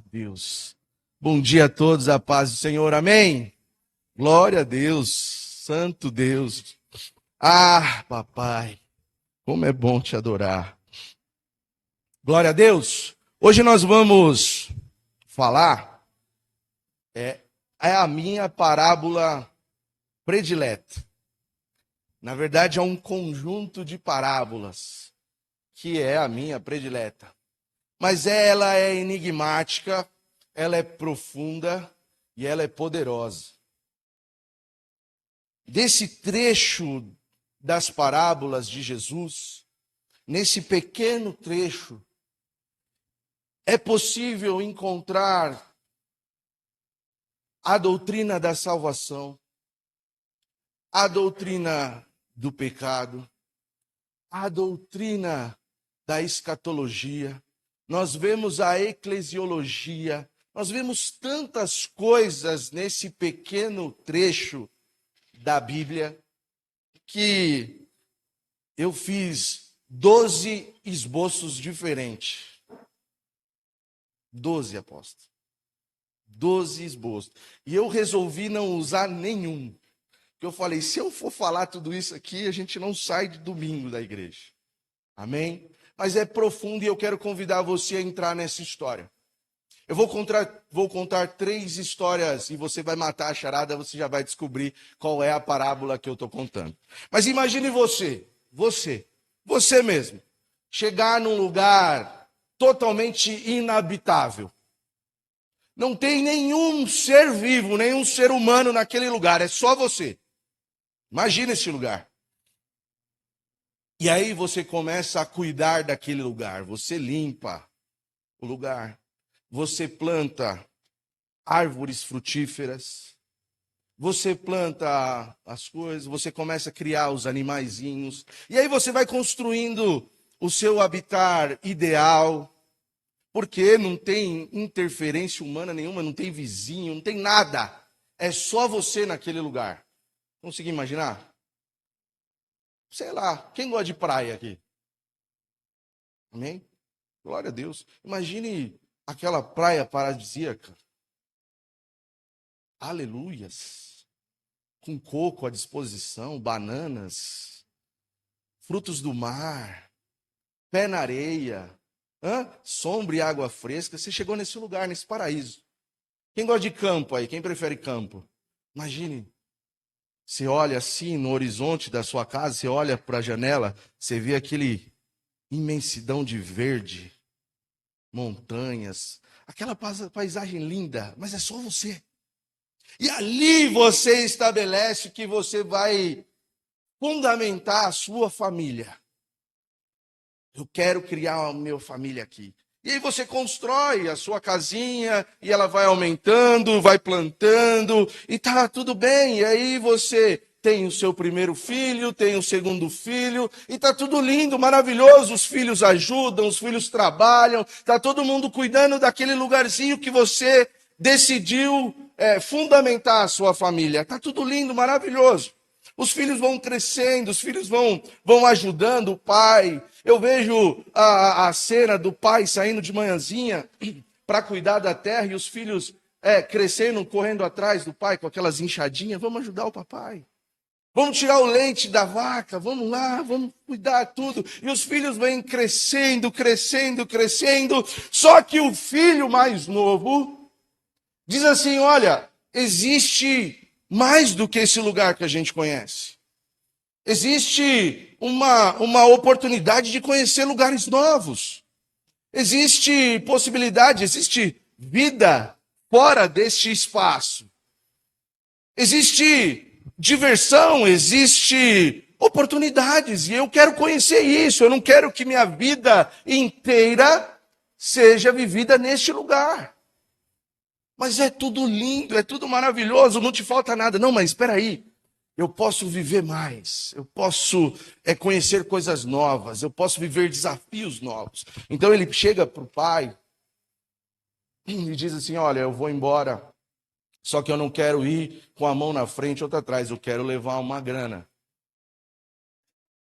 Deus. Bom dia a todos, a paz do Senhor, amém? Glória a Deus, santo Deus. Papai, como é bom te adorar. Glória a Deus. Hoje nós vamos falar, é a minha parábola predileta. Na verdade, é um conjunto de parábolas, que é a minha predileta. Mas ela é enigmática, ela é profunda e ela é poderosa. Desse trecho das parábolas de Jesus, nesse pequeno trecho, é possível encontrar a doutrina da salvação, a doutrina do pecado, a doutrina da escatologia. Nós vemos a eclesiologia, nós vemos tantas coisas nesse pequeno trecho da Bíblia que eu fiz 12 esboços diferentes. 12, apóstolo. 12 esboços. E eu resolvi não usar nenhum. Porque eu falei, se eu for falar tudo isso aqui, a gente não sai de domingo da igreja. Amém? Mas é profundo e eu quero convidar você a entrar nessa história. Eu vou contar 3 histórias e você vai matar a charada, você já vai descobrir qual é a parábola que eu estou contando. Mas imagine você mesmo, chegar num lugar totalmente inabitável. Não tem nenhum ser vivo, nenhum ser humano naquele lugar, é só você. Imagina esse lugar. E aí você começa a cuidar daquele lugar, você limpa o lugar, você planta árvores frutíferas, você planta as coisas, você começa a criar os animaizinhos, e aí você vai construindo o seu habitat ideal, porque não tem interferência humana nenhuma, não tem vizinho, não tem nada, é só você naquele lugar. Consegui imaginar? Sei lá, quem gosta de praia aqui? Amém? Glória a Deus. Imagine aquela praia paradisíaca. Aleluias. Com coco à disposição, bananas, frutos do mar, pé na areia, sombra e água fresca. Você chegou nesse lugar, nesse paraíso. Quem gosta de campo aí? Quem prefere campo? Imagine. Você olha assim no horizonte da sua casa, você olha para a janela, você vê aquele imensidão de verde, montanhas, aquela paisagem linda, mas é só você. E ali você estabelece que você vai fundamentar a sua família. Eu quero criar a minha família aqui. E aí você constrói a sua casinha e ela vai aumentando, vai plantando e tá tudo bem. E aí você tem o seu primeiro filho, tem o segundo filho e tá tudo lindo, maravilhoso. Os filhos ajudam, os filhos trabalham, tá todo mundo cuidando daquele lugarzinho que você decidiu fundamentar a sua família. Tá tudo lindo, maravilhoso. Os filhos vão crescendo, os filhos vão ajudando o pai. Eu vejo a cena do pai saindo de manhãzinha para cuidar da terra e os filhos crescendo, correndo atrás do pai com aquelas enxadinhas. Vamos ajudar o papai. Vamos tirar o leite da vaca, vamos lá, vamos cuidar tudo. E os filhos vêm crescendo, crescendo, crescendo. Só que o filho mais novo diz assim, olha, existe mais do que esse lugar que a gente conhece. Existe uma oportunidade de conhecer lugares novos. Existe possibilidade, existe vida fora deste espaço. Existe diversão, existe oportunidades. E eu quero conhecer isso. Eu não quero que minha vida inteira seja vivida neste lugar. Mas é tudo lindo, é tudo maravilhoso, não te falta nada. Não, mas espera aí. Eu posso viver mais, eu posso conhecer coisas novas, eu posso viver desafios novos. Então ele chega para o pai e diz assim, olha, eu vou embora, só que eu não quero ir com a mão na frente e outra atrás, eu quero levar uma grana.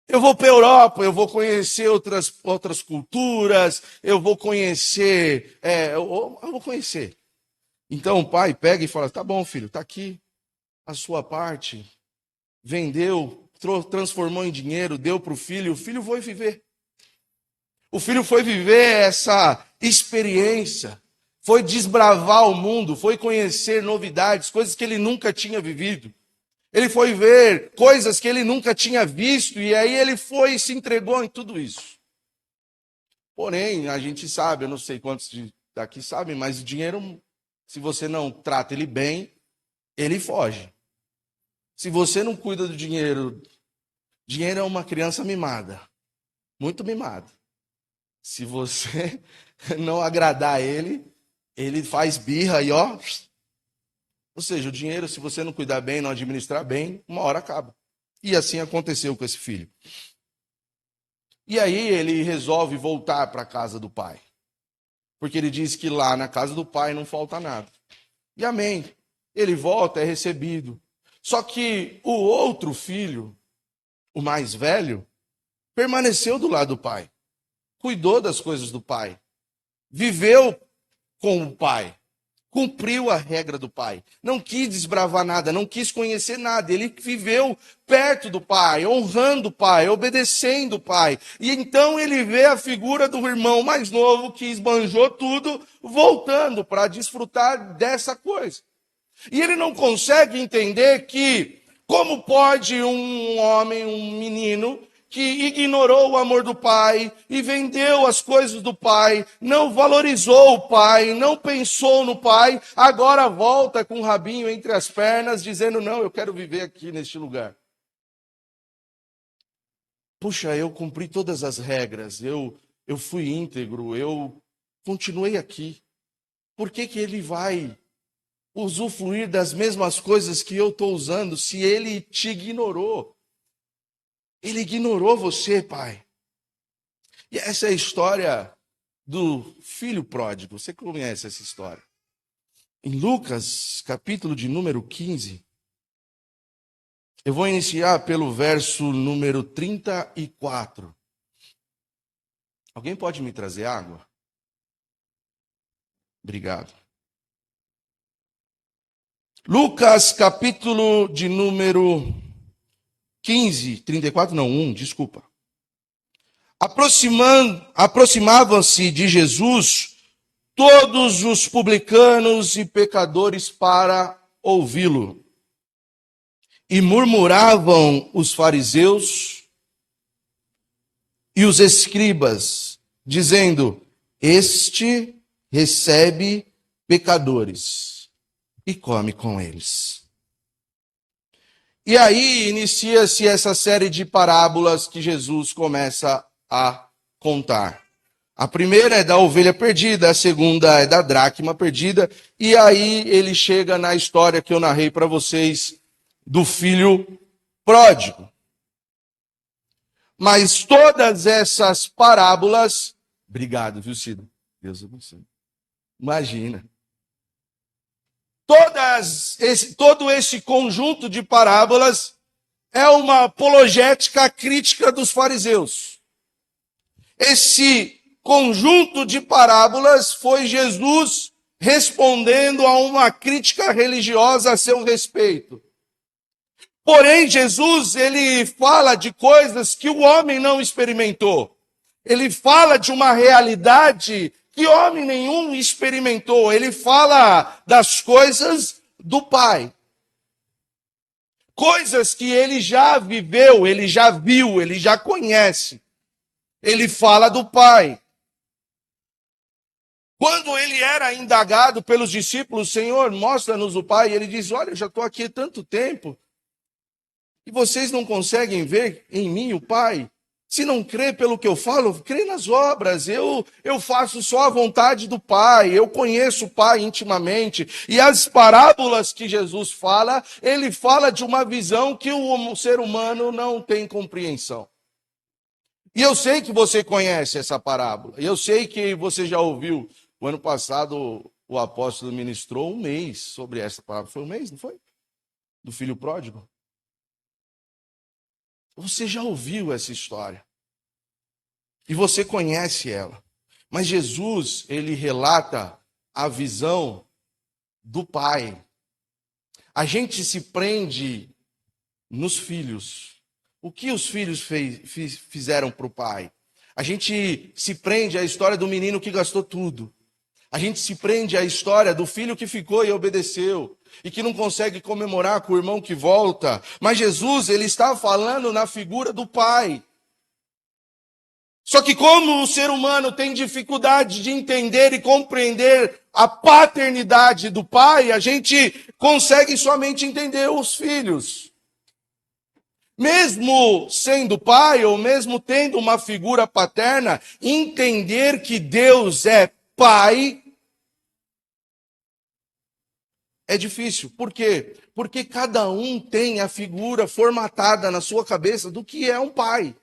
Eu vou para a Europa, eu vou conhecer outras culturas, eu vou conhecer, eu vou conhecer. Então o pai pega e fala, tá bom, filho, está aqui a sua parte. Vendeu, transformou em dinheiro, deu para o filho foi viver. O filho foi viver essa experiência, foi desbravar o mundo, foi conhecer novidades, coisas que ele nunca tinha vivido. Ele foi ver coisas que ele nunca tinha visto, e aí ele foi e se entregou em tudo isso. Porém, a gente sabe, eu não sei quantos daqui sabem, mas o dinheiro, se você não trata ele bem, ele foge. Se você não cuida do dinheiro, dinheiro é uma criança mimada, muito mimada. Se você não agradar ele, ele faz birra e ó. Ou seja, o dinheiro, se você não cuidar bem, não administrar bem, uma hora acaba. E assim aconteceu com esse filho. E aí ele resolve voltar para a casa do pai. Porque ele diz que lá na casa do pai não falta nada. E amém. Ele volta, é recebido. Só que o outro filho, o mais velho, permaneceu do lado do pai. Cuidou das coisas do pai. Viveu com o pai. Cumpriu a regra do pai. Não quis desbravar nada, não quis conhecer nada. Ele viveu perto do pai, honrando o pai, obedecendo o pai. E então ele vê a figura do irmão mais novo que esbanjou tudo, voltando para desfrutar dessa coisa. E ele não consegue entender que, como pode um homem, um menino, que ignorou o amor do pai e vendeu as coisas do pai, não valorizou o pai, não pensou no pai, agora volta com o rabinho entre as pernas, dizendo: não, eu quero viver aqui neste lugar. Puxa, eu cumpri todas as regras, eu fui íntegro, eu continuei aqui. Por que que ele vai usufruir das mesmas coisas que eu estou usando se ele te ignorou? Ele ignorou você, pai. E essa é a história do filho pródigo. Você conhece essa história? Em Lucas, capítulo de número 15, eu vou iniciar pelo verso número 34. Alguém pode me trazer água? Obrigado. Lucas, capítulo de número 15, 34 não, 1, desculpa. Aproximavam-se de Jesus todos os publicanos e pecadores para ouvi-lo. E murmuravam os fariseus e os escribas, dizendo: este recebe pecadores e come com eles. E aí inicia-se essa série de parábolas que Jesus começa a contar. A primeira é da ovelha perdida, a segunda é da dracma perdida, e aí ele chega na história que eu narrei para vocês do filho pródigo. Mas todas essas parábolas, obrigado, viu, Cida? Deus abençoe. Imagina. Todo esse conjunto de parábolas é uma apologética crítica dos fariseus. Esse conjunto de parábolas foi Jesus respondendo a uma crítica religiosa a seu respeito. Porém, Jesus, ele fala de coisas que o homem não experimentou. Ele fala de uma realidade que homem nenhum experimentou. Ele fala das coisas do Pai. Coisas que ele já viveu, ele já viu, ele já conhece. Ele fala do Pai. Quando ele era indagado pelos discípulos: Senhor, mostra-nos o Pai, ele diz: olha, eu já estou aqui há tanto tempo, e vocês não conseguem ver em mim o Pai? Se não crê pelo que eu falo, crê nas obras. Eu faço só a vontade do Pai. Eu conheço o Pai intimamente. E as parábolas que Jesus fala, ele fala de uma visão que o ser humano não tem compreensão. E eu sei que você conhece essa parábola. E eu sei que você já ouviu. O ano passado o apóstolo ministrou 1 mês sobre essa parábola. Foi 1 mês, não foi? Do filho pródigo. Você já ouviu essa história e você conhece ela. Mas Jesus, ele relata a visão do Pai. A gente se prende nos filhos. O que os filhos fizeram para o pai? A gente se prende à história do menino que gastou tudo. A gente se prende à história do filho que ficou e obedeceu e que não consegue comemorar com o irmão que volta. Mas Jesus, ele está falando na figura do pai. Só que como o ser humano tem dificuldade de entender e compreender a paternidade do pai, a gente consegue somente entender os filhos. Mesmo sendo pai, ou mesmo tendo uma figura paterna, entender que Deus é pai é difícil. Por quê? Porque cada um tem a figura formatada na sua cabeça do que é um pai.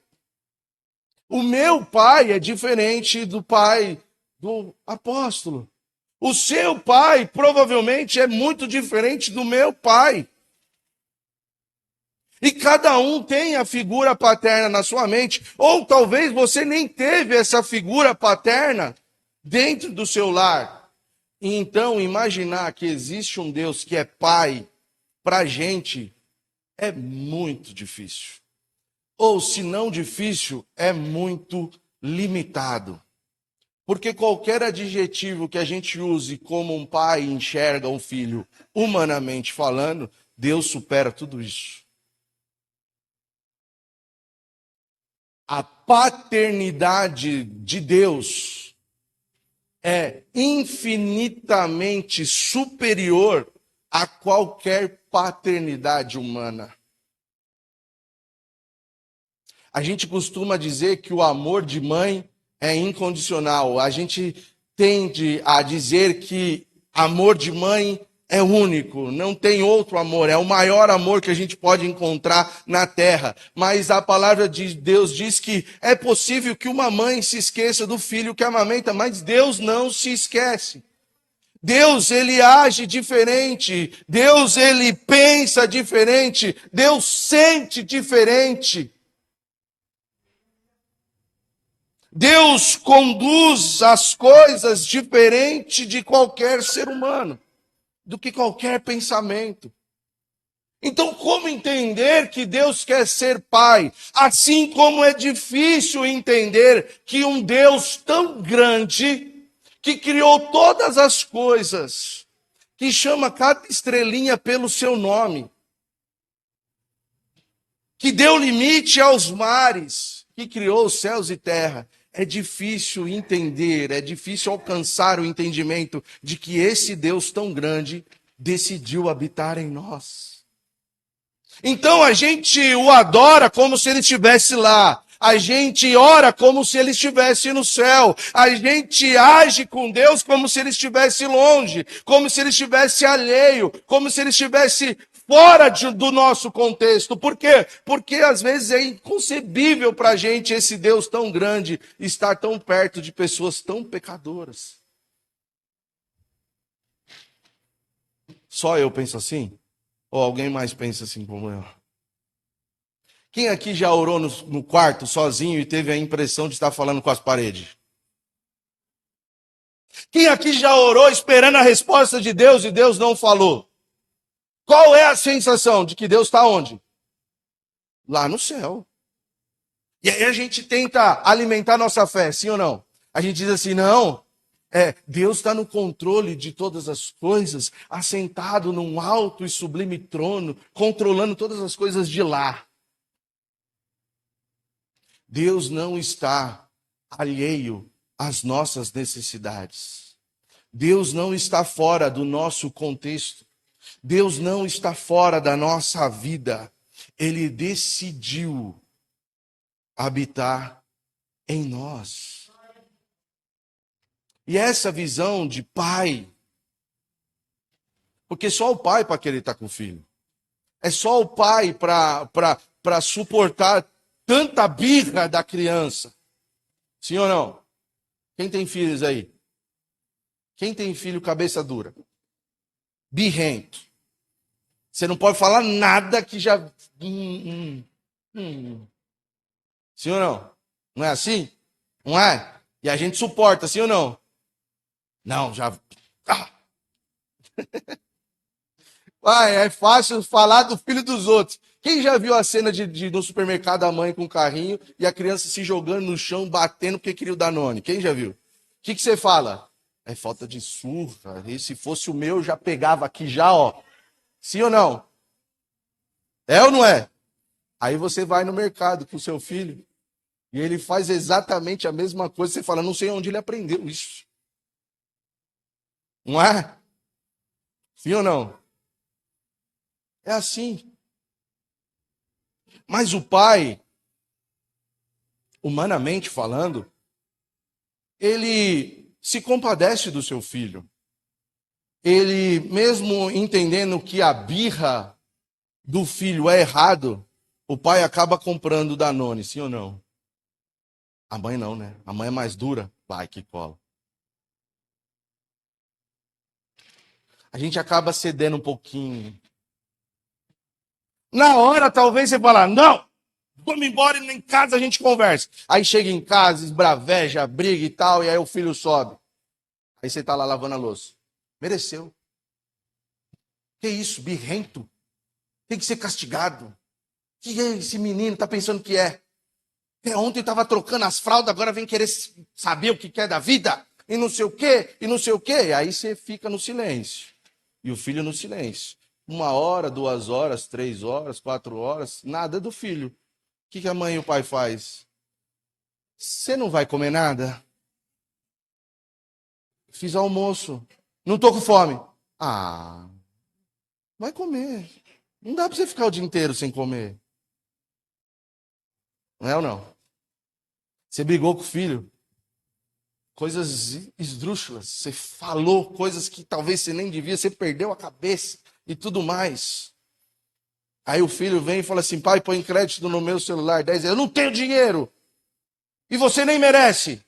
O meu pai é diferente do pai do apóstolo. O seu pai provavelmente é muito diferente do meu pai. E cada um tem a figura paterna na sua mente, ou talvez você nem teve essa figura paterna dentro do seu lar. E então, imaginar que existe um Deus que é pai para a gente é muito difícil. Ou, se não difícil, é muito limitado. Porque qualquer adjetivo que a gente use como um pai enxerga um filho, humanamente falando, Deus supera tudo isso. A paternidade de Deus é infinitamente superior a qualquer paternidade humana. A gente costuma dizer que o amor de mãe é incondicional. A gente tende a dizer que amor de mãe é único, não tem outro amor, é o maior amor que a gente pode encontrar na terra. Mas a palavra de Deus diz que é possível que uma mãe se esqueça do filho que amamenta, mas Deus não se esquece. Deus, ele age diferente. Deus, ele pensa diferente. Deus sente diferente. Deus conduz as coisas diferente de qualquer ser humano, do que qualquer pensamento. Então, como entender que Deus quer ser pai? Assim como é difícil entender que um Deus tão grande, que criou todas as coisas, que chama cada estrelinha pelo seu nome, que deu limite aos mares, que criou os céus e terra, é difícil entender, é difícil alcançar o entendimento de que esse Deus tão grande decidiu habitar em nós. Então a gente o adora como se ele estivesse lá. A gente ora como se ele estivesse no céu. A gente age com Deus como se ele estivesse longe, como se ele estivesse alheio, como se ele estivesse fora do nosso contexto. Por quê? Porque às vezes é inconcebível para a gente esse Deus tão grande estar tão perto de pessoas tão pecadoras. Só eu penso assim? Ou alguém mais pensa assim como eu? Quem aqui já orou no quarto sozinho e teve a impressão de estar falando com as paredes? Quem aqui já orou esperando a resposta de Deus e Deus não falou? Qual é a sensação de que Deus está onde? Lá no céu. E aí a gente tenta alimentar nossa fé, sim ou não? A gente diz assim, não, Deus está no controle de todas as coisas, assentado num alto e sublime trono, controlando todas as coisas de lá. Deus não está alheio às nossas necessidades. Deus não está fora do nosso contexto. Deus não está fora da nossa vida. Ele decidiu habitar em nós. E essa visão de pai, porque só o pai para querer estar com o filho. É só o pai para suportar tanta birra da criança. Sim ou não? Quem tem filhos aí? Quem tem filho cabeça dura? Birrento. Você não pode falar nada que já... Hum. Sim ou não? Não é assim? Não é? E a gente suporta, sim ou não? Não, já. Ah, é fácil falar do filho dos outros. Quem já viu a cena no supermercado, a mãe com o carrinho e a criança se jogando no chão, batendo porque queria o Danone? Quem já viu? O que você fala? É falta de surra. E se fosse o meu, já pegava aqui já, ó. Sim ou não? É ou não é? Aí você vai no mercado com o seu filho e ele faz exatamente a mesma coisa. Você fala, não sei onde ele aprendeu isso. Não é? Sim ou não? É assim. Mas o pai, humanamente falando, ele se compadece do seu filho. Ele, mesmo entendendo que a birra do filho é errado, o pai acaba comprando Danone, sim ou não? A mãe não, né? A mãe é mais dura. Vai que cola. A gente acaba cedendo um pouquinho. Na hora, talvez você fala, não, vamos embora e em casa a gente conversa. Aí chega em casa, esbraveja, briga e tal, e aí o filho sobe. Aí você tá lá lavando a louça. Mereceu. Que isso, birrento? Tem que ser castigado. Que é esse menino tá pensando que é? Ontem estava trocando as fraldas, agora vem querer saber o que quer da vida. E não sei o quê, e não sei o quê. E aí você fica no silêncio. E o filho no silêncio. 1 hora, 2 horas, 3 horas, 4 horas, nada do filho. O que a mãe e o pai faz? Você não vai comer nada? Fiz almoço. Não tô com fome. Ah, vai comer. Não dá para você ficar o dia inteiro sem comer. Não é ou não? Você brigou com o filho, coisas esdrúxulas, você falou coisas que talvez você nem devia, você perdeu a cabeça e tudo mais. Aí o filho vem e fala assim: pai, põe crédito no meu celular, 10 reais. Eu não tenho dinheiro e você nem merece.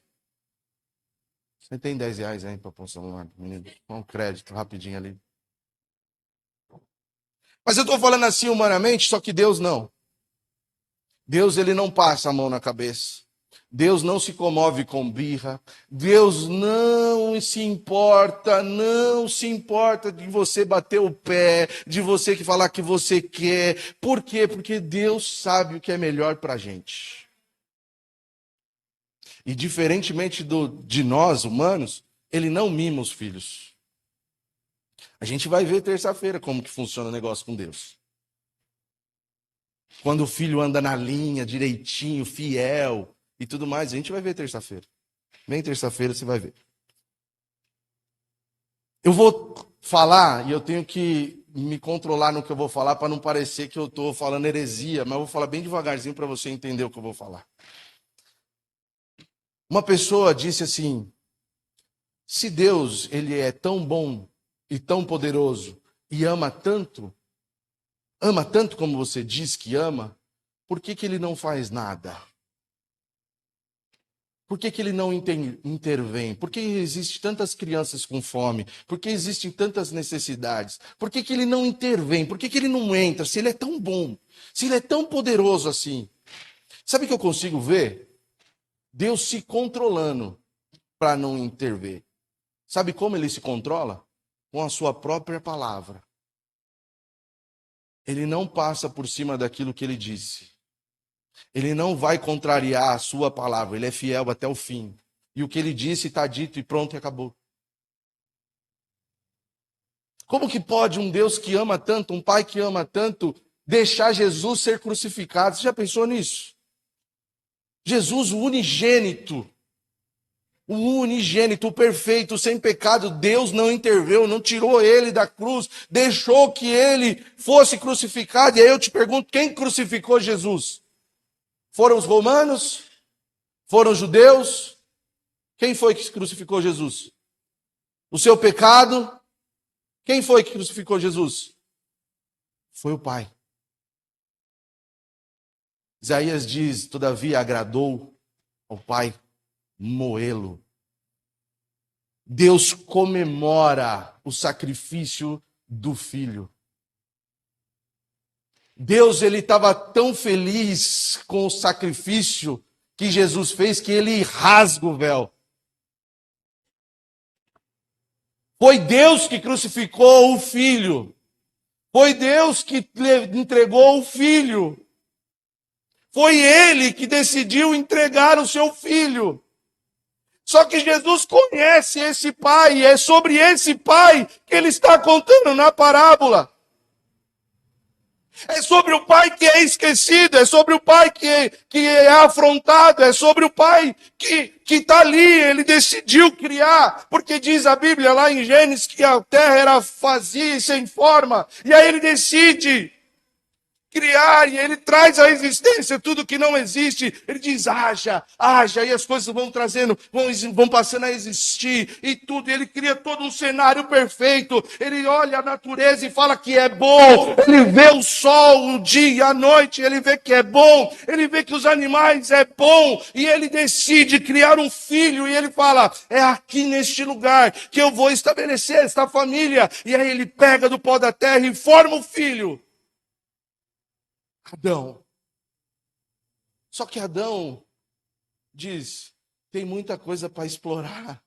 Você tem 10 reais aí para pôr o celular, menino? Põe um crédito rapidinho ali. Mas eu estou falando assim humanamente, só que Deus não. Deus, ele não passa a mão na cabeça. Deus não se comove com birra. Deus não se importa de você bater o pé, de você que falar que você quer. Por quê? Porque Deus sabe o que é melhor para a gente. E diferentemente de nós, humanos, ele não mima os filhos. A gente vai ver terça-feira como que funciona o negócio com Deus. Quando o filho anda na linha, direitinho, fiel e tudo mais, a gente vai ver terça-feira. Vem terça-feira, você vai ver. Eu vou falar e eu tenho que me controlar no que eu vou falar para não parecer que eu estou falando heresia, mas eu vou falar bem devagarzinho para você entender o que eu vou falar. Uma pessoa disse assim: se Deus ele é tão bom e tão poderoso e ama tanto como você diz que ama, por que ele não faz nada? Por que ele não intervém? Por que existem tantas crianças com fome? Por que existem tantas necessidades? Por que ele não intervém? Por que ele não entra? Se ele é tão bom, se ele é tão poderoso assim. Sabe o que eu consigo ver? Deus se controlando para não intervir. Sabe como ele se controla? Com a sua própria palavra. Ele não passa por cima daquilo que ele disse. Ele não vai contrariar a sua palavra. Ele é fiel até o fim. E o que ele disse está dito e pronto e acabou. Como que pode um Deus que ama tanto, um Pai que ama tanto, deixar Jesus ser crucificado? Você já pensou nisso? Jesus, o unigênito, o perfeito, sem pecado, Deus não interveio, não tirou ele da cruz, deixou que ele fosse crucificado. E aí eu te pergunto, quem crucificou Jesus? Foram os romanos? Foram os judeus? Quem foi que crucificou Jesus? O seu pecado? Quem foi que crucificou Jesus? Foi o Pai. Isaías diz: todavia agradou ao Pai moê-lo. Deus comemora o sacrifício do filho. Deus, ele estava tão feliz com o sacrifício que Jesus fez que ele rasga o véu. Foi Deus que crucificou o Filho. Foi Deus que entregou o Filho. Foi Ele que decidiu entregar o seu Filho. Só que Jesus conhece esse Pai, e é sobre esse Pai que Ele está contando na parábola. É sobre o pai que é esquecido, é sobre o pai que é afrontado, é sobre o pai que está ali, ele decidiu criar, porque diz a Bíblia lá em Gênesis que a terra era vazia e sem forma, e aí ele decide criar, e ele traz à existência tudo que não existe. Ele diz, haja, haja, e as coisas vão trazendo, vão passando a existir, e tudo. Ele cria todo um cenário perfeito. Ele olha a natureza e fala que é bom. Ele vê o sol, o dia, a noite, ele vê que é bom. Ele vê que os animais é bom, e ele decide criar um filho, e ele fala, é aqui neste lugar que eu vou estabelecer esta família. E aí ele pega do pó da terra e forma o filho. Adão. Só que Adão diz: tem muita coisa para explorar.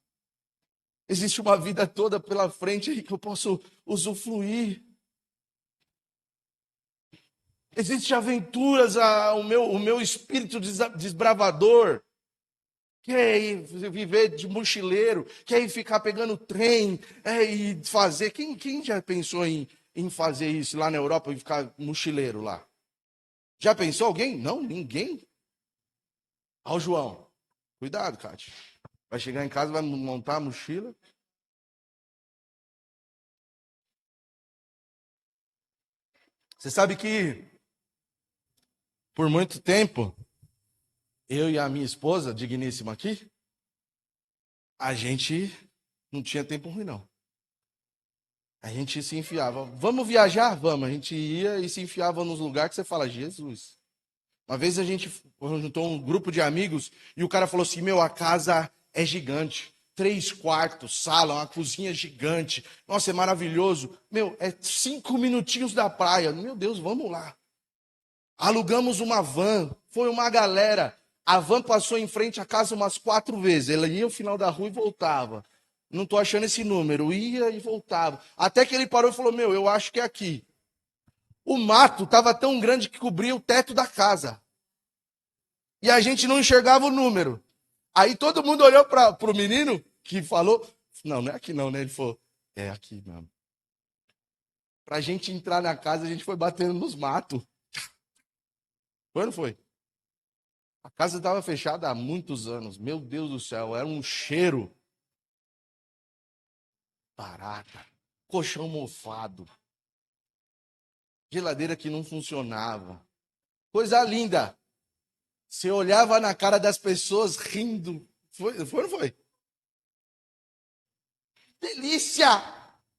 Existe uma vida toda pela frente aí que eu posso usufruir. Existem aventuras, o meu espírito desbravador. Quer ir viver de mochileiro, quer ir ficar pegando trem, e fazer. Quem já pensou em fazer isso lá na Europa e ficar mochileiro lá? Já pensou alguém? Não, ninguém. Olha o João. Cuidado, Cátia. Vai chegar em casa, vai montar a mochila. Você sabe que, por muito tempo, eu e a minha esposa, digníssima aqui, a gente não tinha tempo ruim, não. A gente se enfiava. Vamos viajar? Vamos. A gente ia e se enfiava nos lugares que você fala, Jesus. Uma vez a gente juntou um grupo de amigos e o cara falou assim, meu, a casa é gigante. 3 quartos, sala, uma cozinha gigante. Nossa, é maravilhoso. Meu, é 5 minutinhos da praia. Meu Deus, vamos lá. Alugamos uma van, foi uma galera. A van passou em frente à casa umas 4 vezes. Ela ia ao final da rua e voltava. Não estou achando esse número. Ia e voltava. Até que ele parou e falou, meu, eu acho que é aqui. O mato estava tão grande que cobria o teto da casa. E a gente não enxergava o número. Aí todo mundo olhou para o menino que falou, não, não é aqui não, né? Ele falou, é aqui mesmo. Para a gente entrar na casa, a gente foi batendo nos matos. Foi ou não foi? A casa estava fechada há muitos anos. Meu Deus do céu, era um cheiro. Barata, colchão mofado, geladeira que não funcionava. Coisa linda. Você olhava na cara das pessoas rindo. Foi ou não foi? Delícia!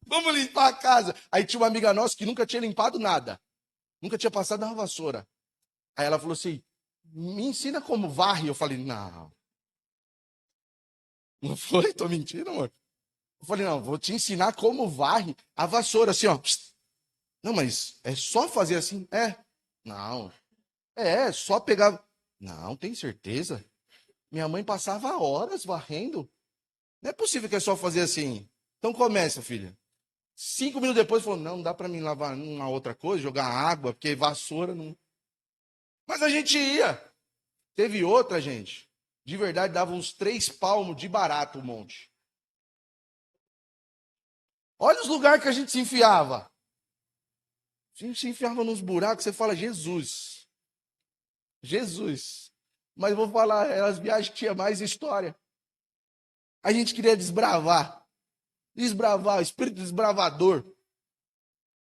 Vamos limpar a casa. Aí tinha uma amiga nossa que nunca tinha limpado nada. Nunca tinha passado uma vassoura. Aí ela falou assim, me ensina como varre. Eu falei, não. Não foi? Tô mentindo, amor? Eu falei, não, vou te ensinar como varre a vassoura, assim, ó. Não, mas é só fazer assim? É. Não. É só pegar. Não, tem certeza? Minha mãe passava horas varrendo. Não é possível que é só fazer assim. Então começa, filha. 5 minutos depois falou: não, não dá para mim lavar uma outra coisa, jogar água, porque vassoura não. Mas a gente ia. Teve outra, gente. De verdade, dava uns 3 palmos de barato o monte. Olha os lugares que a gente se enfiava. A gente se enfiava nos buracos, você fala, Jesus. Jesus. Mas vou falar, eram as viagens que tinha mais história. A gente queria desbravar. Desbravar, espírito desbravador.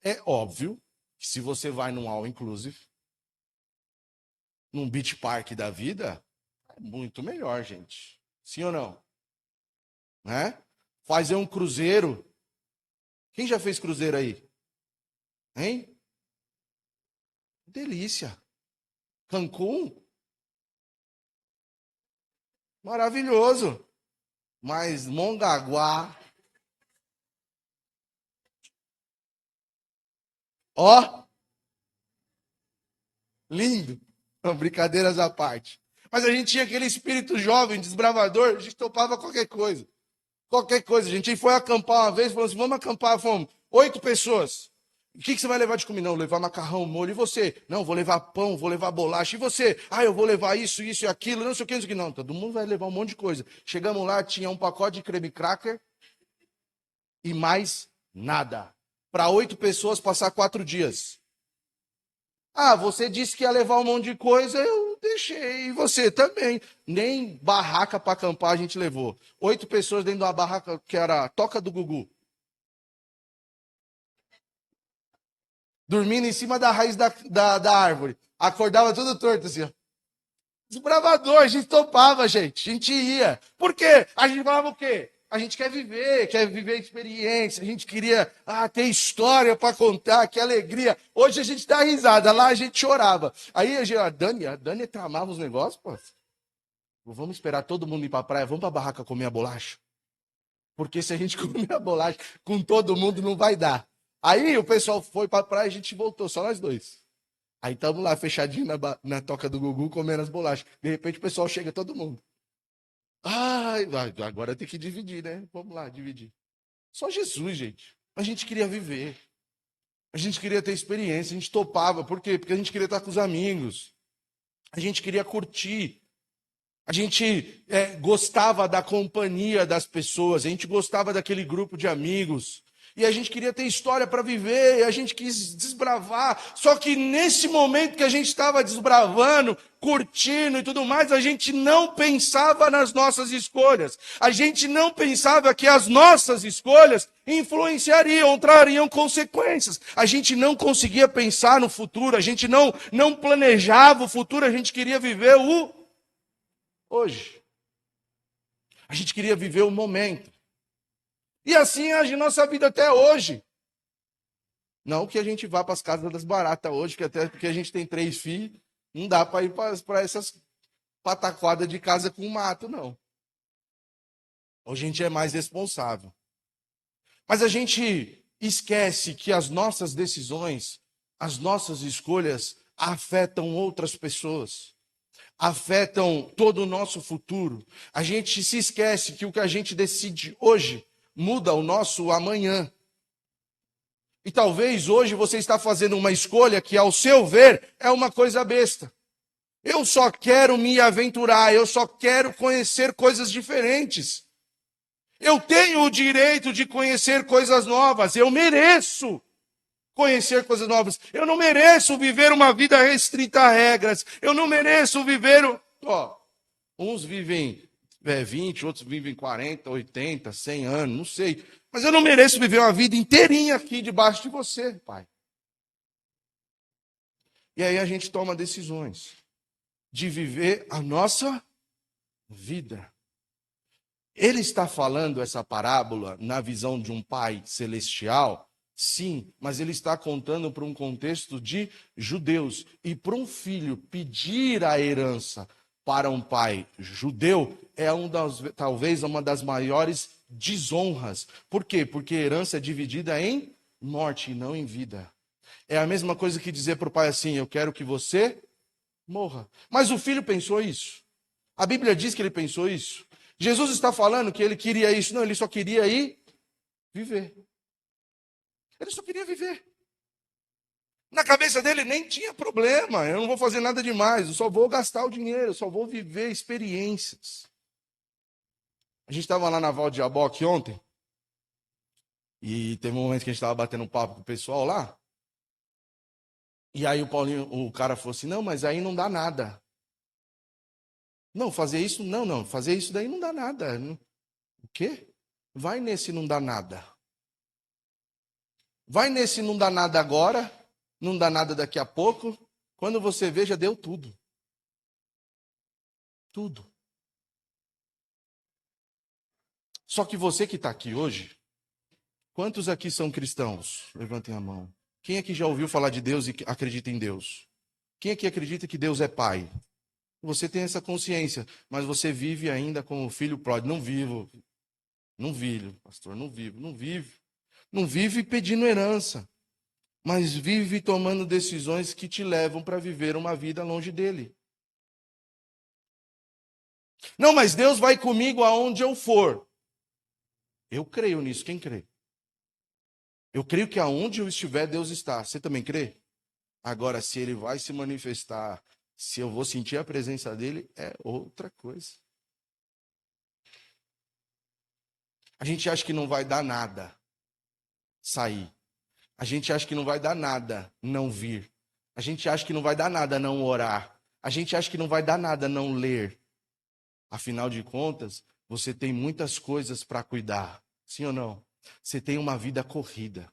É óbvio que se você vai num all inclusive, num beach park da vida, é muito melhor, gente. Sim ou não? Né? Fazer um cruzeiro. Quem já fez cruzeiro aí? Hein? Delícia. Cancún? Maravilhoso. Mas Mongaguá, ó, Lindo. Não, brincadeiras à parte. Mas a gente tinha aquele espírito jovem, desbravador, a gente topava qualquer coisa. Qualquer coisa. A gente foi acampar uma vez, falou assim, vamos acampar, fomos 8 pessoas. O que você vai levar de comida? Não, levar macarrão, molho. E você? Não, vou levar pão, vou levar bolacha. E você? Ah, eu vou levar isso, isso e aquilo, não sei o que, não sei o que. Não, todo mundo vai levar um monte de coisa. Chegamos lá, tinha um pacote de creme cracker e mais nada. Para 8 pessoas passar 4 dias. Ah, você disse que ia levar um monte de coisa, eu deixei. E você também. Nem barraca para acampar a gente levou. 8 pessoas dentro de uma barraca que era a Toca do Gugu. Dormindo em cima da raiz da árvore. Acordava tudo torto assim, ó. Desbravador, a gente topava, gente. A gente ia. Por quê? A gente falava o quê? A gente quer viver experiência, a gente queria ter história para contar, que alegria. Hoje a gente dá risada, lá a gente chorava. Aí a Dani tramava os negócios, pô. Vamos esperar todo mundo ir para a praia, vamos para a barraca comer a bolacha. Porque se a gente comer a bolacha com todo mundo, não vai dar. Aí o pessoal foi para a praia e a gente voltou, só nós dois. Aí estamos lá, fechadinho na toca do Gugu, comendo as bolachas. De repente o pessoal chega, todo mundo. Ai, agora tem que dividir, né? Vamos lá, dividir. Só Jesus, gente. A gente queria viver. A gente queria ter experiência, a gente topava. Por quê? Porque a gente queria estar com os amigos. A gente queria curtir. A gente gostava da companhia das pessoas. A gente gostava daquele grupo de amigos. E a gente queria ter história para viver, e a gente quis desbravar. Só que nesse momento que a gente estava desbravando, curtindo e tudo mais, a gente não pensava nas nossas escolhas. A gente não pensava que as nossas escolhas influenciariam, trariam consequências. A gente não conseguia pensar no futuro, a gente não planejava o futuro, a gente queria viver o hoje. A gente queria viver o momento. E assim age nossa vida até hoje. Não que a gente vá para as casas das baratas hoje, que até porque a gente tem 3 filhos, não dá para ir para essas pataquadas de casa com mato, não. Hoje a gente é mais responsável. Mas a gente esquece que as nossas decisões, as nossas escolhas afetam outras pessoas, afetam todo o nosso futuro. A gente se esquece que o que a gente decide hoje muda o nosso amanhã. E talvez hoje você está fazendo uma escolha que, ao seu ver, é uma coisa besta. Eu só quero me aventurar, eu só quero conhecer coisas diferentes. Eu tenho o direito de conhecer coisas novas, eu mereço conhecer coisas novas. Eu não mereço viver uma vida restrita a regras. Eu não mereço viver. Uns vivem 20, outros vivem 40, 80, 100 anos, não sei. Mas eu não mereço viver uma vida inteirinha aqui debaixo de você, Pai. E aí a gente toma decisões de viver a nossa vida. Ele está falando essa parábola na visão de um pai celestial? Sim, mas ele está contando para um contexto de judeus. E para um filho pedir a herança para um pai judeu é talvez uma das maiores desonras. Por quê? Porque a herança é dividida em morte e não em vida. É a mesma coisa que dizer para o pai assim: eu quero que você morra. Mas o filho pensou isso. A Bíblia diz que ele pensou isso. Jesus está falando que ele queria isso. Não, ele só queria ir viver. Ele só queria viver. Na cabeça dele nem tinha problema. Eu não vou fazer nada demais. Eu só vou gastar o dinheiro. Eu só vou viver experiências. A gente estava lá na Val de Jaboque ontem. E teve um momento que a gente estava batendo um papo com o pessoal lá. E aí o cara falou assim: não, mas aí não dá nada. Não, fazer isso, não. Fazer isso daí não dá nada. O quê? Vai nesse não dá nada. Vai nesse não dá nada agora, não dá nada daqui a pouco. Quando você vê, já deu tudo. Tudo. Só que você que está aqui hoje, quantos aqui são cristãos? Levantem a mão. Quem aqui já ouviu falar de Deus e acredita em Deus? Quem aqui acredita que Deus é Pai? Você tem essa consciência, mas você vive ainda como filho pródigo. Não vivo. Não vivo, pastor, não vivo. Não vive pedindo herança. mas vive tomando decisões que te levam para viver uma vida longe dele. Não, mas Deus vai comigo aonde eu for. Eu creio nisso, quem crê? Eu creio que aonde eu estiver, Deus está. Você também crê? Agora, se ele vai se manifestar, se eu vou sentir a presença dele, é outra coisa. A gente acha que não vai dar nada sair. A gente acha que não vai dar nada não vir. A gente acha que não vai dar nada não orar. A gente acha que não vai dar nada não ler. Afinal de contas, você tem muitas coisas para cuidar. Sim ou não? Você tem uma vida corrida.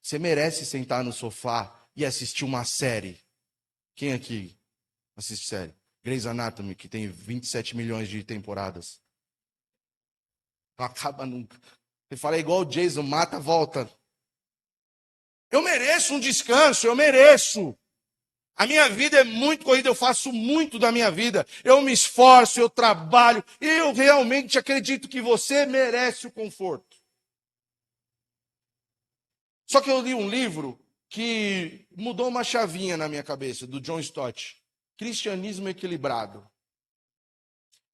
Você merece sentar no sofá e assistir uma série. Quem aqui assiste série? Grey's Anatomy, que tem 27 milhões de temporadas. Não acaba nunca. Você fala igual o Jason, mata, volta. Eu mereço um descanso, eu mereço. A minha vida é muito corrida, eu faço muito da minha vida. Eu me esforço, eu trabalho. Eu realmente acredito que você merece o conforto. Só que eu li um livro que mudou uma chavinha na minha cabeça, do John Stott. Cristianismo Equilibrado.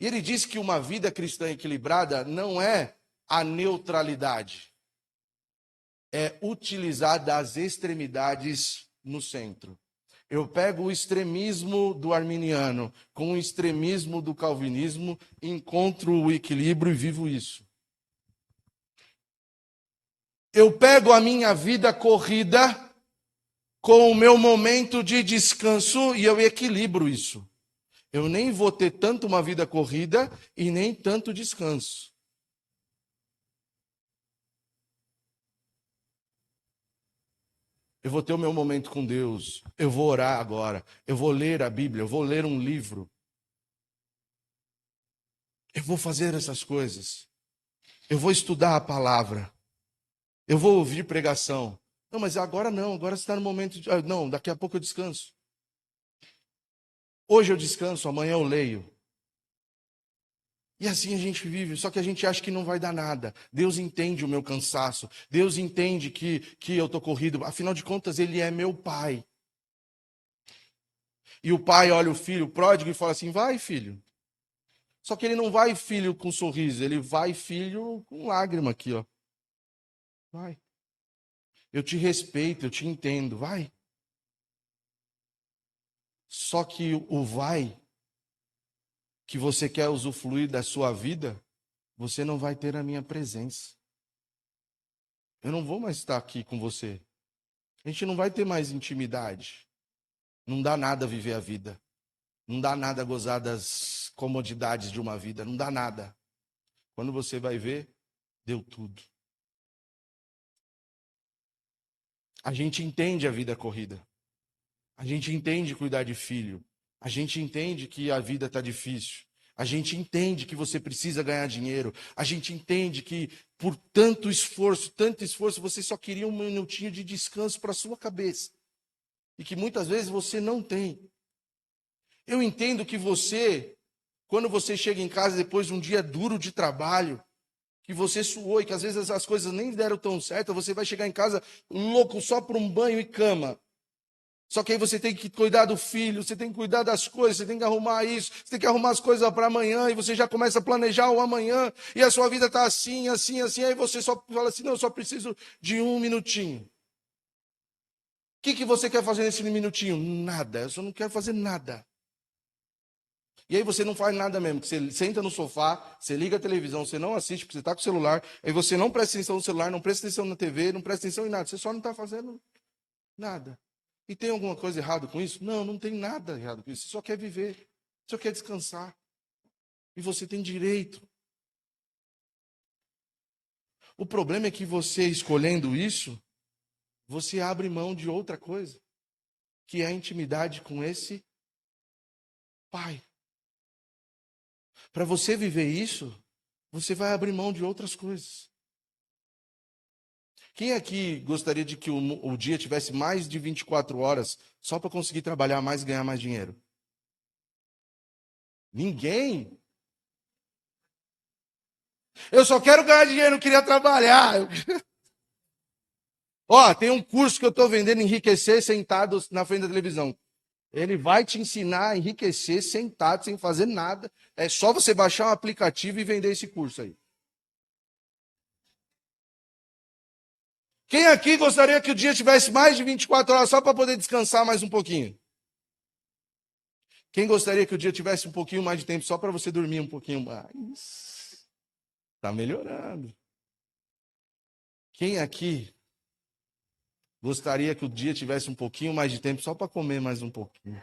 E ele diz que uma vida cristã equilibrada não é a neutralidade. É utilizar das extremidades no centro. Eu pego o extremismo do arminiano com o extremismo do calvinismo, encontro o equilíbrio e vivo isso. Eu pego a minha vida corrida com o meu momento de descanso e eu equilibro isso. Eu nem vou ter tanto uma vida corrida e nem tanto descanso. Eu vou ter o meu momento com Deus. Eu vou orar agora. Eu vou ler a Bíblia. Eu vou ler um livro. Eu vou fazer essas coisas. Eu vou estudar a palavra. Eu vou ouvir pregação. Não, mas agora não. Agora você está no momento de. Não, daqui a pouco eu descanso. Hoje eu descanso, amanhã eu leio. E assim a gente vive, só que a gente acha que não vai dar nada. Deus entende o meu cansaço. Deus entende que eu estou corrido. Afinal de contas, Ele é meu pai. E o pai olha o filho pródigo e fala assim: vai, filho. Só que ele não vai, filho, com sorriso. Ele vai, filho, com lágrima aqui, ó. Vai. Eu te respeito, eu te entendo. Vai. Só que o vai, que você quer usufruir da sua vida, você não vai ter a minha presença. Eu não vou mais estar aqui com você. A gente não vai ter mais intimidade. Não dá nada viver a vida. Não dá nada gozar das comodidades de uma vida. Não dá nada. Quando você vai ver, deu tudo. A gente entende a vida corrida. A gente entende cuidar de filho. A gente entende que a vida está difícil. A gente entende que você precisa ganhar dinheiro. A gente entende que por tanto esforço, você só queria um minutinho de descanso para a sua cabeça. E que muitas vezes você não tem. Eu entendo que você, quando você chega em casa depois de um dia duro de trabalho, que você suou e que às vezes as coisas nem deram tão certo, você vai chegar em casa louco só por um banho e cama. Só que aí você tem que cuidar do filho, você tem que cuidar das coisas, você tem que arrumar isso, você tem que arrumar as coisas para amanhã, e você já começa a planejar o amanhã, e a sua vida está assim, assim, assim, aí você só fala assim, não, eu só preciso de um minutinho. O que você quer fazer nesse minutinho? Nada, eu só não quero fazer nada. E aí você não faz nada mesmo, que você senta no sofá, você liga a televisão, você não assiste, porque você está com o celular, aí você não presta atenção no celular, não presta atenção na TV, não presta atenção em nada, você só não está fazendo nada. E tem alguma coisa errada com isso? Não, não tem nada errado com isso. Você só quer viver, você só quer descansar. E você tem direito. O problema é que você escolhendo isso, você abre mão de outra coisa, que é a intimidade com esse pai. Para você viver isso, você vai abrir mão de outras coisas. Quem aqui gostaria de que o dia tivesse mais de 24 horas só para conseguir trabalhar mais e ganhar mais dinheiro? Ninguém. Eu só quero ganhar dinheiro, não queria trabalhar. Ó, tem um curso que eu estou vendendo, enriquecer sentado na frente da televisão. Ele vai te ensinar a enriquecer sentado, sem fazer nada. É só você baixar um aplicativo e vender esse curso aí. Quem aqui gostaria que o dia tivesse mais de 24 horas só para poder descansar mais um pouquinho? Quem gostaria que o dia tivesse um pouquinho mais de tempo só para você dormir um pouquinho mais? Está melhorando. Quem aqui gostaria que o dia tivesse um pouquinho mais de tempo só para comer mais um pouquinho?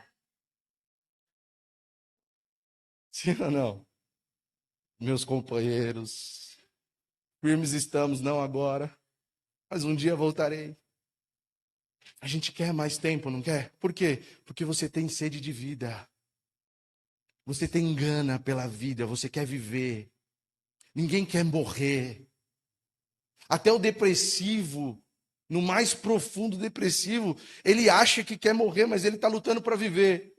Sim ou não? Meus companheiros, firmes estamos, não agora, mas um dia voltarei. A gente quer mais tempo, não quer? Por quê? Porque você tem sede de vida. Você tem gana pela vida, você quer viver. Ninguém quer morrer. Até o depressivo, no mais profundo depressivo, ele acha que quer morrer, mas ele está lutando para viver.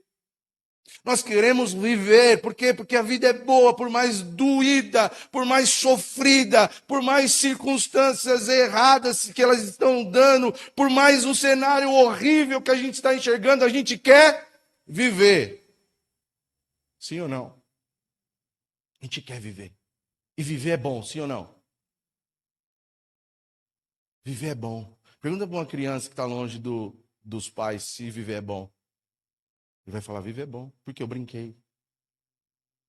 Nós queremos viver, por quê? Porque a vida é boa, por mais doída, por mais sofrida, por mais circunstâncias erradas que elas estão dando, por mais um cenário horrível que a gente está enxergando, a gente quer viver. Sim ou não? A gente quer viver. E viver é bom, sim ou não? Viver é bom. Pergunta para uma criança que está longe dos pais se viver é bom. Ele vai falar: viver é bom, porque eu brinquei.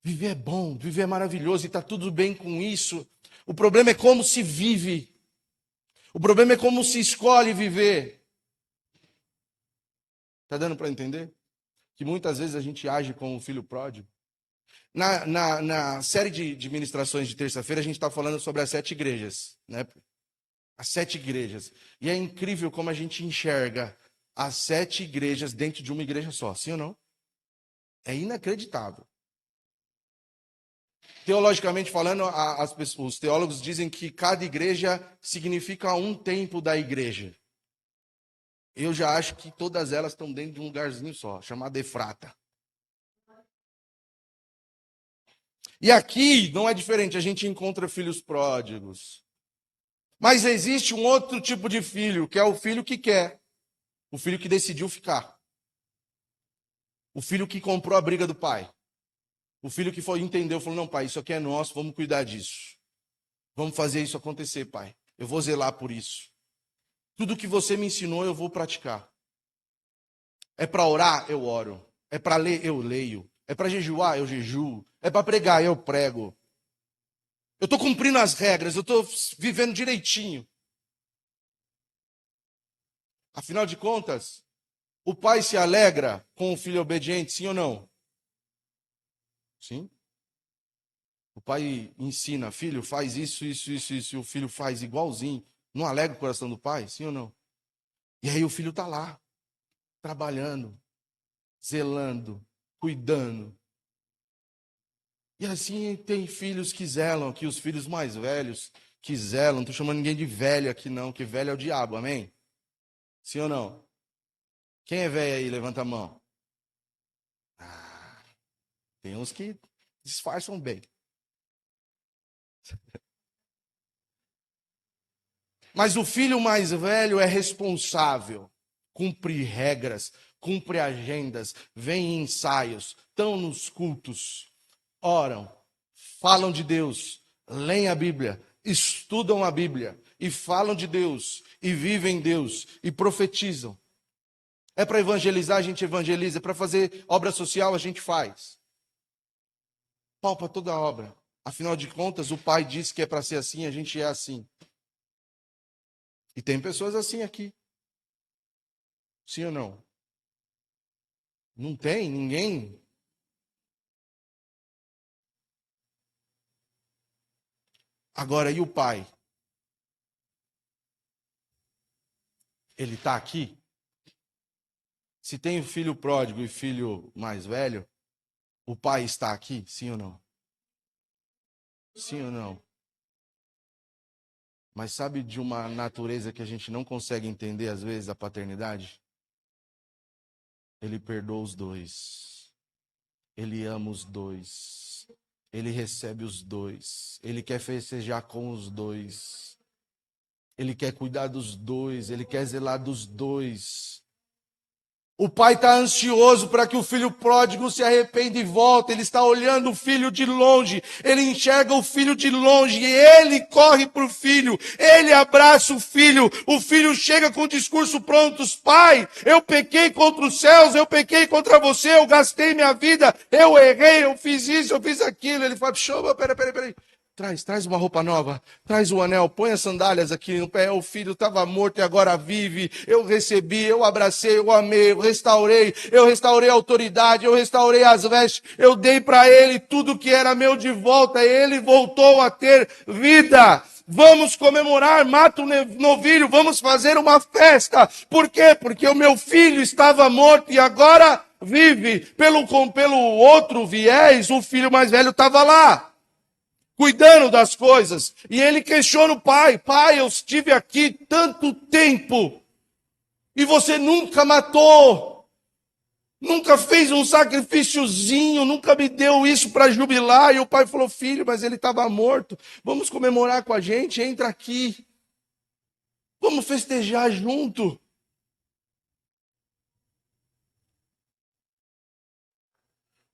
Viver é bom, viver é maravilhoso e está tudo bem com isso. O problema é como se vive. O problema é como se escolhe viver. Está dando para entender? Que muitas vezes a gente age como um filho pródigo. Na série de ministrações de terça-feira, a gente está falando sobre as 7 igrejas, né? As 7 igrejas. E é incrível como a gente enxerga as 7 igrejas dentro de uma igreja só, sim ou não? É inacreditável. Teologicamente falando, os teólogos dizem que cada igreja significa um tempo da igreja. Eu já acho que todas elas estão dentro de um lugarzinho só, chamado Efrata. E aqui não é diferente, a gente encontra filhos pródigos. Mas existe um outro tipo de filho, que é o filho que quer, o filho que decidiu ficar, o filho que comprou a briga do pai, o filho que foi entendeu, falou: não, pai, isso aqui é nosso, vamos cuidar disso. Vamos fazer isso acontecer, pai. Eu vou zelar por isso. Tudo que você me ensinou, eu vou praticar. É para orar, eu oro. É para ler, eu leio. É para jejuar, eu jejuo. É para pregar, eu prego. Eu estou cumprindo as regras, eu estou vivendo direitinho. Afinal de contas, o pai se alegra com o filho obediente, sim ou não? Sim. O pai ensina: filho, faz isso, isso, isso, isso, e o filho faz igualzinho. Não alegra o coração do pai, sim ou não? E aí o filho está lá, trabalhando, zelando, cuidando. E assim tem filhos que zelam aqui, os filhos mais velhos que zelam. Não estou chamando ninguém de velho aqui, não, que velho é o diabo, amém? Sim ou não? Quem é velho aí? Levanta a mão. Ah, tem uns que disfarçam bem. Mas o filho mais velho é responsável, cumpre regras, cumpre agendas, vem em ensaios, estão nos cultos, oram, falam de Deus, leem a Bíblia, estudam a Bíblia e falam de Deus e vivem Deus e profetizam. É para evangelizar, a gente evangeliza, é para fazer obra social, a gente faz. Palpa toda a obra. Afinal de contas, o pai disse que é para ser assim, a gente é assim. E tem pessoas assim aqui. Sim ou não? Não tem ninguém. Agora, e o pai? Ele está aqui? Se tem filho pródigo e filho mais velho, o pai está aqui? Sim ou não? Sim ou não? Mas sabe de uma natureza que a gente não consegue entender às vezes, a paternidade? Ele perdoa os dois. Ele ama os dois. Ele recebe os dois. Ele quer festejar com os dois. Ele quer cuidar dos dois, ele quer zelar dos dois. O pai está ansioso para que o filho pródigo se arrependa e volte. Ele está olhando o filho de longe. Ele enxerga o filho de longe e ele corre para o filho. Ele abraça o filho. O filho chega com o discurso pronto. Pai, eu pequei contra os céus, eu pequei contra você, eu gastei minha vida, eu errei, eu fiz isso, eu fiz aquilo. Ele fala, peraí. Traz uma roupa nova, traz o anel, põe as sandálias aqui no pé. O filho estava morto e agora vive. Eu recebi, eu abracei, eu amei, eu restaurei a autoridade, eu restaurei as vestes, eu dei para ele tudo que era meu de volta. E ele voltou a ter vida. Vamos comemorar, mata o novilho, vamos fazer uma festa. Por quê? Porque o meu filho estava morto e agora vive. Pelo outro viés, o filho mais velho estava lá, cuidando das coisas. E ele questiona o pai. Pai, eu estive aqui tanto tempo e você nunca matou, nunca fez um sacrifíciozinho, nunca me deu isso para jubilar. E o pai falou, filho, mas ele estava morto. Vamos comemorar com a gente, entra aqui. Vamos festejar junto.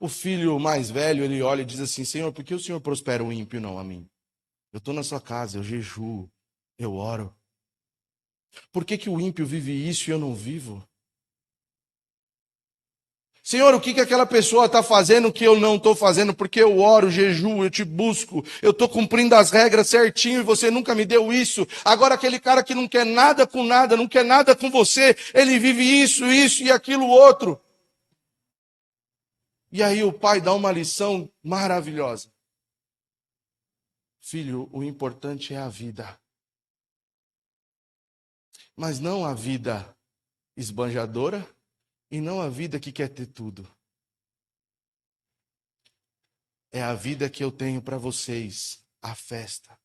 O filho mais velho, ele olha e diz assim, Senhor, por que o Senhor prospera o ímpio, não a mim? Eu estou na sua casa, eu jejuo, eu oro. Por que o ímpio vive isso e eu não vivo? Senhor, o que aquela pessoa está fazendo que eu não estou fazendo? Porque eu oro, jejuo, eu te busco, eu estou cumprindo as regras certinho e você nunca me deu isso. Agora aquele cara que não quer nada com nada, não quer nada com você, ele vive isso e aquilo outro. E aí o pai dá uma lição maravilhosa. Filho, o importante é a vida. Mas não a vida esbanjadora e não a vida que quer ter tudo. É a vida que eu tenho para vocês, a festa.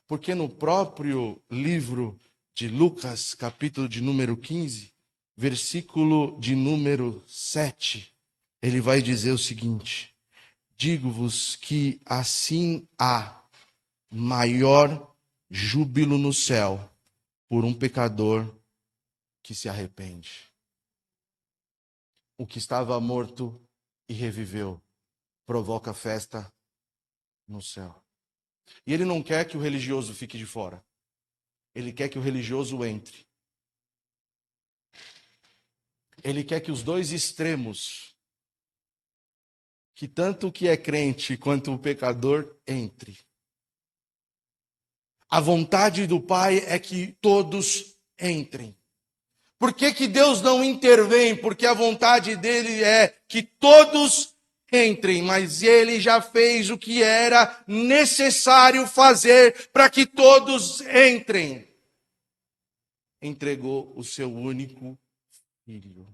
Porque no próprio livro de Lucas, capítulo de número 15, versículo de número 7, ele vai dizer o seguinte: digo-vos que assim há maior júbilo no céu por um pecador que se arrepende. O que estava morto e reviveu provoca festa no céu. E ele não quer que o religioso fique de fora. Ele quer que o religioso entre. Ele quer que os dois extremos, que tanto o que é crente quanto o pecador, entre. A vontade do Pai é que todos entrem. Por que Deus não intervém? Porque a vontade dele é que todos entrem, mas ele já fez o que era necessário fazer para que todos entrem. Entregou o seu único filho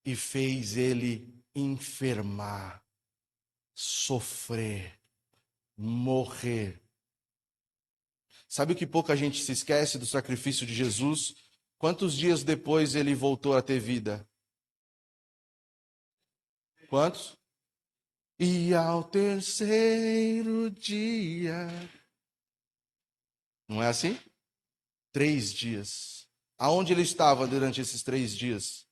e fez ele enfermar, sofrer, morrer. Sabe o que pouca gente se esquece do sacrifício de Jesus? Quantos dias depois ele voltou a ter vida? Quantos? E ao terceiro dia. Não é assim? 3 dias. Aonde ele estava durante esses 3 dias?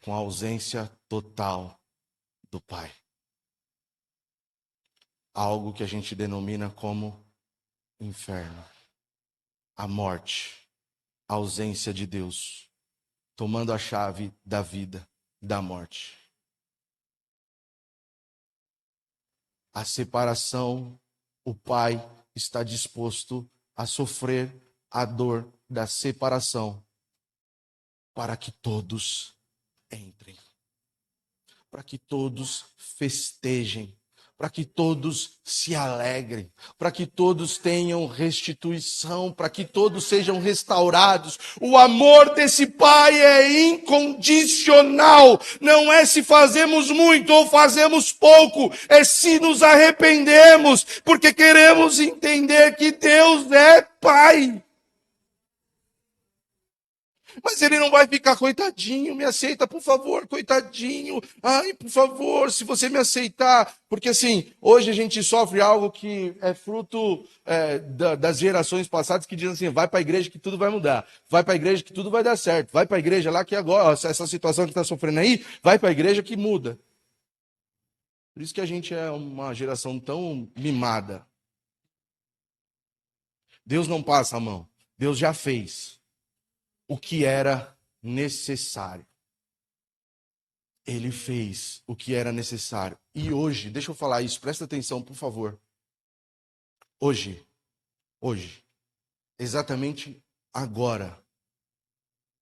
Com a ausência total do Pai. Algo que a gente denomina como inferno. A morte. A ausência de Deus. Tomando a chave da vida, da morte. A separação, o Pai está disposto a sofrer a dor da separação para que todos entrem, para que todos festejem, para que todos se alegrem, para que todos tenham restituição, para que todos sejam restaurados. O amor desse Pai é incondicional. Não é se fazemos muito ou fazemos pouco, é se nos arrependemos, porque queremos entender que Deus é Pai. Mas ele não vai ficar, coitadinho, me aceita, por favor, coitadinho. Ai, por favor, se você me aceitar. Porque assim, hoje a gente sofre algo que é fruto das gerações passadas que dizem assim, vai para a igreja que tudo vai mudar. Vai para a igreja que tudo vai dar certo. Vai para a igreja lá que agora, essa situação que está sofrendo aí, vai para a igreja que muda. Por isso que a gente é uma geração tão mimada. Deus não passa a mão. Deus já fez o que era necessário. Ele fez o que era necessário. E hoje, deixa eu falar isso, presta atenção, por favor. Hoje, exatamente agora,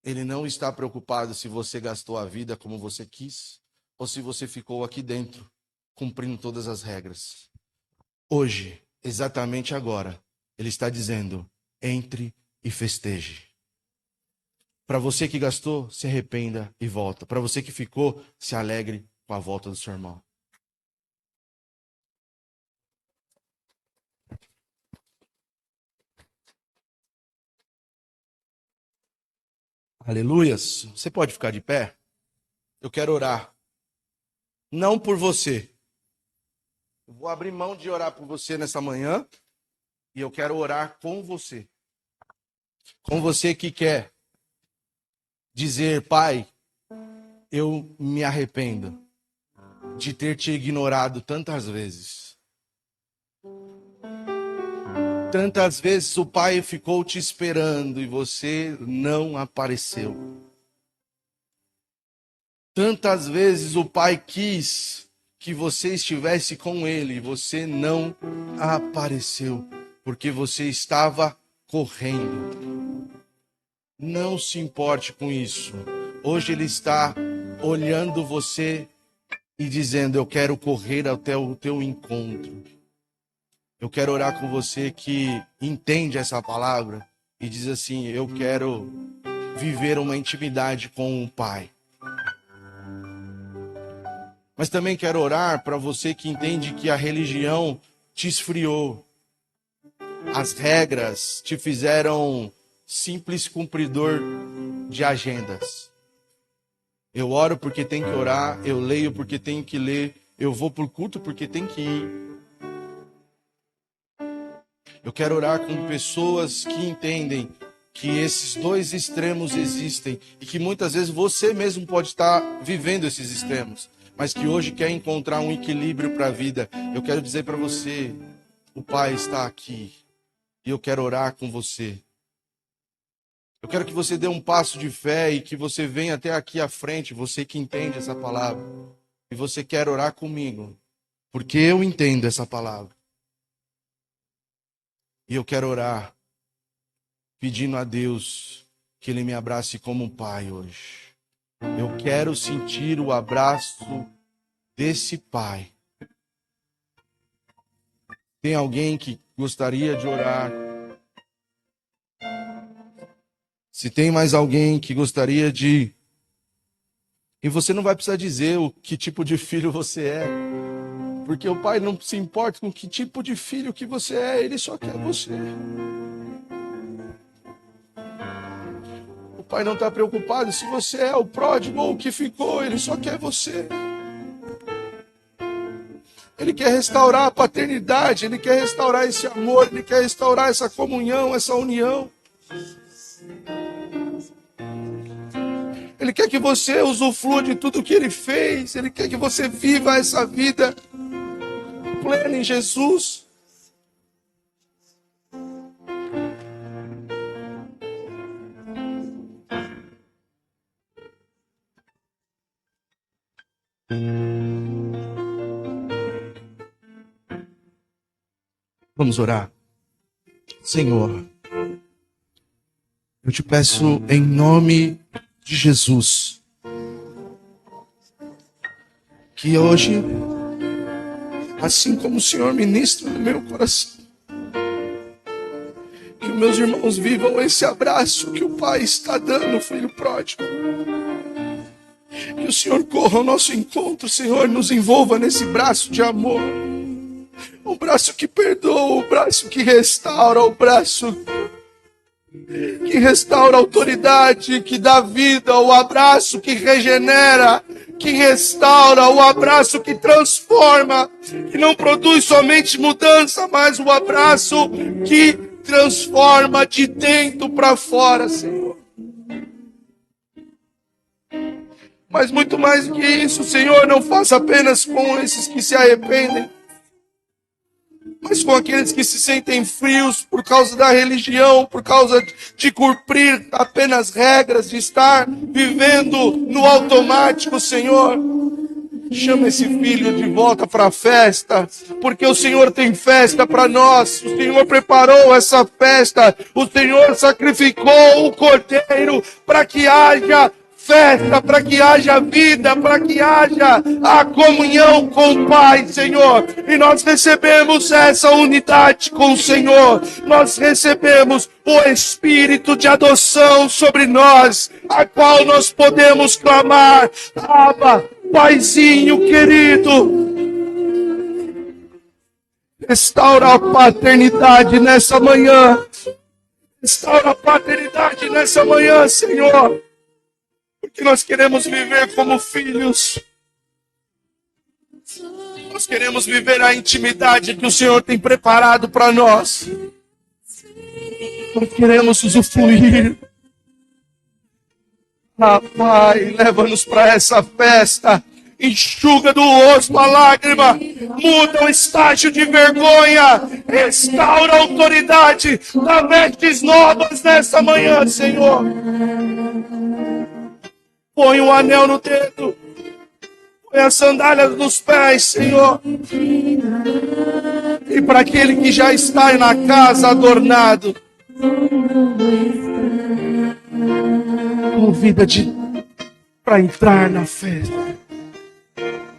ele não está preocupado se você gastou a vida como você quis ou se você ficou aqui dentro, cumprindo todas as regras. Hoje, exatamente agora, ele está dizendo, entre e festeje. Para você que gastou, se arrependa e volta. Para você que ficou, se alegre com a volta do seu irmão. Aleluias. Você pode ficar de pé? Eu quero orar. Não por você. Eu vou abrir mão de orar por você nessa manhã. E eu quero orar com você. Com você que quer dizer, Pai, eu me arrependo de ter te ignorado tantas vezes. Tantas vezes o Pai ficou te esperando e você não apareceu. Tantas vezes o Pai quis que você estivesse com Ele e você não apareceu, porque você estava correndo. Não se importe com isso. Hoje Ele está olhando você e dizendo, eu quero correr até o teu encontro. Eu quero orar com você que entende essa palavra e diz assim, eu quero viver uma intimidade com o Pai. Mas também quero orar para você que entende que a religião te esfriou. As regras te fizeram simples cumpridor de agendas. Eu oro porque tem que orar, eu leio porque tenho que ler, eu vou para o culto porque tem que ir. Eu quero orar com pessoas que entendem que esses dois extremos existem e que muitas vezes você mesmo pode estar vivendo esses extremos, mas que hoje quer encontrar um equilíbrio para a vida. Eu quero dizer para você, o Pai está aqui e eu quero orar com você. Eu quero que você dê um passo de fé e que você venha até aqui à frente, você que entende essa palavra, e você quer orar comigo, porque eu entendo essa palavra. E eu quero orar, pedindo a Deus que Ele me abrace como um pai hoje. Eu quero sentir o abraço desse pai. Tem alguém que gostaria de orar? Se tem mais alguém que gostaria de... E você não vai precisar dizer o que tipo de filho você é, porque o pai não se importa com que tipo de filho que você é, ele só quer você. O pai não está preocupado se você é o pródigo ou o que ficou, ele só quer você. Ele quer restaurar a paternidade, ele quer restaurar esse amor, ele quer restaurar essa comunhão, essa união. Ele quer que você usufrua de tudo que ele fez, ele quer que você viva essa vida plena em Jesus. Vamos orar. Senhor, eu te peço em nome de Jesus, que hoje, assim como o Senhor ministra no meu coração, que meus irmãos vivam esse abraço que o Pai está dando ao filho pródigo. Que o Senhor corra ao nosso encontro, Senhor, nos envolva nesse braço de amor. O braço que perdoa, o braço que restaura, o braço que restaura a autoridade, que dá vida, o abraço que regenera, que restaura, o abraço que transforma, que não produz somente mudança, mas o abraço que transforma de dentro para fora, Senhor. Mas muito mais do que isso, Senhor, não faça apenas com esses que se arrependem, mas com aqueles que se sentem frios por causa da religião, por causa de cumprir apenas regras, de estar vivendo no automático, Senhor. Chama esse filho de volta para a festa, porque o Senhor tem festa para nós. O Senhor preparou essa festa, o Senhor sacrificou o cordeiro para que haja festa, para que haja vida, para que haja a comunhão com o Pai, Senhor. E nós recebemos essa unidade com o Senhor. Nós recebemos o Espírito de adoção sobre nós, a qual nós podemos clamar: Abba, Paizinho querido. Restaura a paternidade nessa manhã. Restaura a paternidade nessa manhã, Senhor. Porque nós queremos viver como filhos. Nós queremos viver a intimidade que o Senhor tem preparado para nós. Nós queremos usufruir. Ah, Pai, leva-nos para essa festa. Enxuga do rosto a lágrima, muda o estágio de vergonha, restaura a autoridade, dá vestes novas nessa manhã, Senhor. Põe um anel no dedo, põe as sandálias nos pés, Senhor. E para aquele que já está na casa adornado, convida para entrar na festa.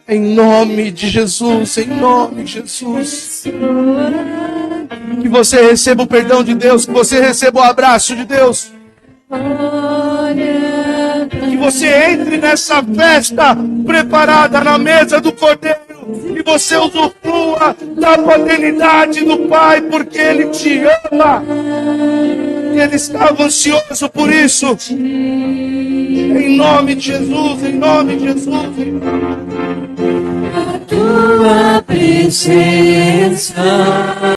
Em nome de Jesus, em nome de Jesus. Que você receba o perdão de Deus, que você receba o abraço de Deus. Que você entre nessa festa preparada na mesa do Cordeiro. Que você usufrua da paternidade do Pai, porque Ele te ama. Ele estava ansioso por isso. Em nome de Jesus, em nome de Jesus. A tua presença.